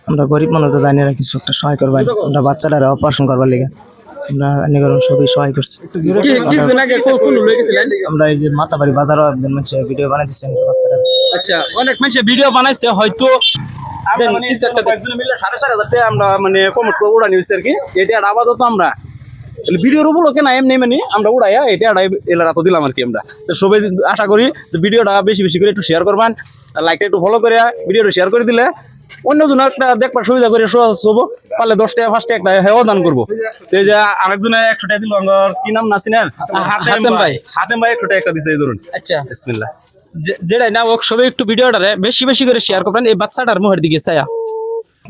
আমরা গরিব মানুষ তো জানি না কিছু একটা সহায় করবেন, আমরা বাচ্চাটারা অপারেশন করবার লিগে আমরা নিগরণ সবই সহায় করছি। আমরা এই যে মাতাবাড়ি বাজারও একজন মানুষ ভিডিও বানাইতেছেন বাচ্চারা। আচ্ছা, অনেক মানুষ ভিডিও বানাইছে হয়তো আমরা মানে কমেন্ট করে উড়ানি হয়েছে আর কি। এটা আপাতত আমরা ভিডিওর উপলক্ষে না এমনি মানে আমরা উড়াইয়া এটা এলাকা তো দিলাম আর কি। আমরা তো সবাই আশা করি যে ভিডিওটা বেশি বেশি করে একটু শেয়ার করবেন, লাইকটা একটু ফলো করে ভিডিওটা শেয়ার করে দিলে অন্যজন একটা দেখবার সুবিধা করে সহজ হবো। পারলে 10 টাকা 5 টাকা একটা হেও দান করবো। এই যে আরেকজনে 100 টাকা দিল, কি নাম না চিনেন? হাতেম ভাই 100 টাকা একটা দিছে এই ধরুন। আচ্ছা, বিসমিল্লাহ। যেটাই না হোক সবাই একটু ভিডিওটারে বেশি বেশি করে শেয়ার করবেন। এই বাচ্চাটার মুখের দিকে ছায়া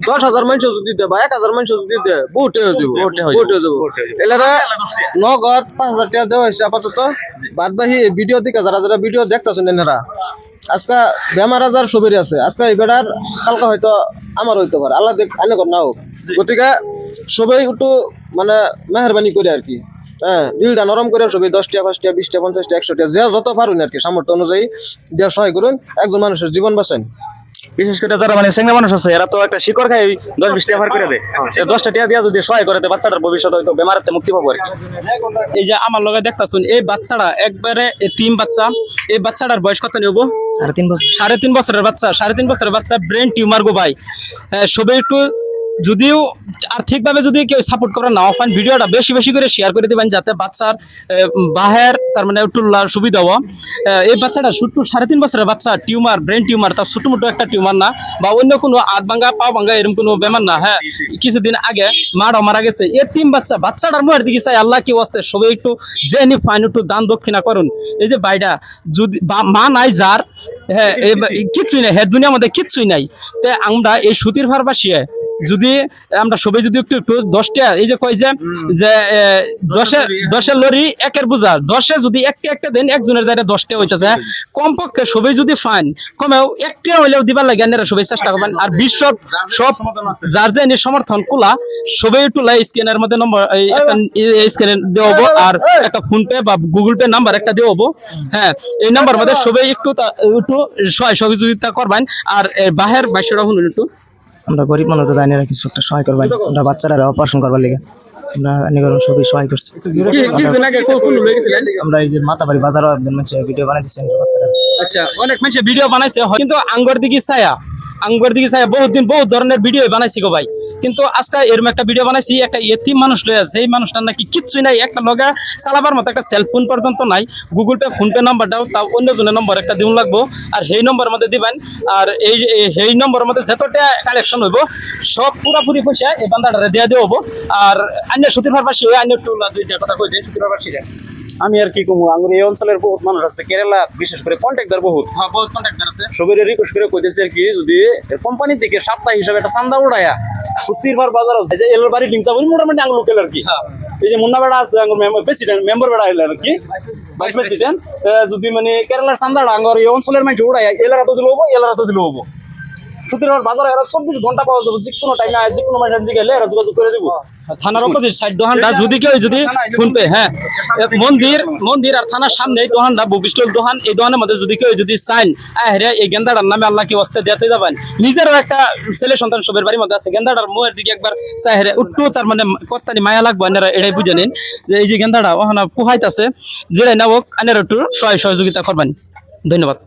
10,000 মানুষ যদি দেয় বা 1,000 মানুষ যদি দেয় বহুটে হয়ে যাবো। এলাকা নগদ 5,000 টাকা দেওয়া হয়েছে আপাতত। বাদ বাকি ভিডিও দিকে যারা যারা ভিডিও দেখতেছেন এনারা আজকে বেমার আজার সবেরই আছে। আজকে এই বেড়ার কালকে হয়তো আমার হইতে পারে, আল্লাহ দেখ আনে না হোক। গতিকে সবাই একটু মানে মেহরবানি করে আর কি, হ্যাঁ, দিলটা নরম করে সবাই 10 টাকা 5 টাকা 20 টাকা 50 টাকা 100 টাকা যে যত পারুন আর কি সামর্থ্য অনুযায়ী দেওয়ার সহায় করুন, একজন মানুষের জীবন বাঁচান। বিশেষ করে যারা মানে সেঙ্গা মানুষ আছে এরা তো একটা শিকড় খায় 10-20 টাকা ভার করে দেয়। 10টা টাকা দিয়ে যদি সহায় করে দেয় বাচ্চাটার ভবিষ্যতে হয়তো বেমার থেকে মুক্তি পাবো আর কি। এই যে আমার লগে দেখতাছুন এই বাচ্চাটা একবারে তিন বাচ্চা। এই বাচ্চাটার বয়স কত নিব? 3.5 বছর। 3.5 বছরের বাচ্চা। 3.5 বছরের বাচ্চা, ব্রেন টিউমার গো ভাই। সবাই একটু যদিও আর্থিকভাবে যদি কেউ সাপোর্ট করেন নাও পান, ভিডিওটা বেশি বেশি করে শেয়ার করে দিবেন যাতে বাচ্চার বাহের তার মানে একটু সুবিধা হওয়া। এই বাচ্চাটা ছোট্ট 3.5 বছরের বাচ্চা, টিউমার, ব্রেন টিউমার, তার ছোট মোটো একটা টিউমার না বা অন্য কোনো হাত ভাঙ্গা পা ভাঙ্গা এরকম কোনো বেমার না। হ্যাঁ, কিছুদিন আগে মাটাও মারা গেছে। এই তিন বাচ্চাটার মুখের দিকে চাই আল্লাহ কি ওয়াস্তে সবাই একটু জেনি ফাইন একটু দান দক্ষিণা করুন। এই যে বাইটা যদি মা নাই যার, হ্যাঁ, কিচ্ছুই নাই, হ্যাঁ, দুনিয়ার মধ্যে কিচ্ছুই নাই। তো আমরা এই সুতির ভার বাসিয়ে যদি আমরা সবাই যদি একটু 10টা এই যে কয় যে 10 লরি একের বোঝা 10 যদি একটা দেন একজনের জায়গায় 10টা হইতেছে। কমপক্ষে সবাই যদি ফাইন কমেও একটা হইলেও দিবার লাগে আপনারা সবাই চেষ্টা করবেন। আর বিশ্ব সব যার যে সমর্থন কুলা সবাই একটু স্ক্যানের মধ্যে নম্বর স্ক্যানে দেওয়াবো আর একটা ফোন পে বা গুগল পে নাম্বার একটা দেওয়াবো। হ্যাঁ, এই নাম্বার মধ্যে সবাই একটু সহযোগিতা করবেন। আর বাহের 22 টাকা শুনুন একটু। আমরা গরিব মানুষ তো জানি না কিছু একটা সহায় করবেন, আমরা বাচ্চাটারা অপারেশন করবার লিগে আমরা নিগরণ সবই সহায় করছি। আমরা এই যে মাতাবাড়ি বাজারও একজন মানুষ ভিডিও বানাইতেছেন বাচ্চারা। আচ্ছা, অনেক মানুষ ভিডিও বানাইছে কিন্তু আঙ্গর দিকে ছায়া বহুত দিন বহুত ধরনের ভিডিও বানাইছি গো ভাই। কিন্তু আজকে এরকম একটা ভিডিও বানাইছি, একটা এতিম মানুষ লয়ে আছে, এই মানুষটার নাকি কিচ্ছুই নাই, একটা লগা চালাবার মতো একটা সেলফোন পর্যন্ত নাই। গুগল পে ফোন পে নাম্বারটাও তাও অন্যজনের নম্বর একটা দিন লাগবো। আর সেই নম্বরের মধ্যে দিবেন। আর এই নম্বরের মধ্যে যতটা কালেকশন হইব সব পুরাপুরি পয়সা এই বান্দাটারে দিয়ে দেওয়া হবো। আর আন্য সুতির ভারবাসী ওই আন্য একটু দুইটা কথা কই দেয় সুতির ভারবাসীরা। আমি আর কি কমু, আমার এই অঞ্চলের বহুত মানুষ আছে, কেরালা বিশেষ করে কন্ট্রাক্টর বহুত কন্ট্রাক্টর আছে। সবাই রিকোয়েস্ট করে কইতেছে আর কি যদি কোম্পানি থেকে সাপ্তাহিক হিসাবে একটা চান্দা উড়াইয়া সুতির ভার বাজার আছে যে এলর বাড়ি ডিংসা বলি মোটামুটি আঙুল লোকেল আর কি। এই যে মুন্না বেড়া আছে আঙ্গুর প্রেসিডেন্ট মেম্বার বেড়া হইল আর কি, ভাইস প্রেসিডেন্ট। যদি মানে কেরালার চান্দাটা আঙ্গুর এই অঞ্চলের মানুষ উড়াইয়া এলারা তো দিল হবো, এলারা তো দিল হবো। সুতির ভার বাজার এরা 24 ঘন্টা পাওয়া যাবে, যে কোনো টাইমে যে কোনো মানুষ গেলে এরা যোগাযোগ করে দেবো। থানার অপোজিট সাইড দোকানটা যদি কেউ যদি ফোন পে, হ্যাঁ, মন্দির আর থানার সামনে এই দোকানটা বুকস্টল দোকান, এই দোকানের মধ্যে যদি কেউ যদি চাইন এই গেন্দাটার নামে আল্লাহ কি ওয়াস্তে দিতে যাবেন। নিজেরও একটা ছেলে সন্তান সবের বাড়ির মধ্যে আছে, গেন্দাটার মুখের দিকে একবার চাই উঠতো তার মানে কর্তানি মায়া লাগবে। আপনারা এটাই বুঝে নিন যে এই যে গেন্দাটা ওখানে পোহাইতেছে, যেটাই না হোক আপনারা একটু সহযোগিতা করবেন। ধন্যবাদ।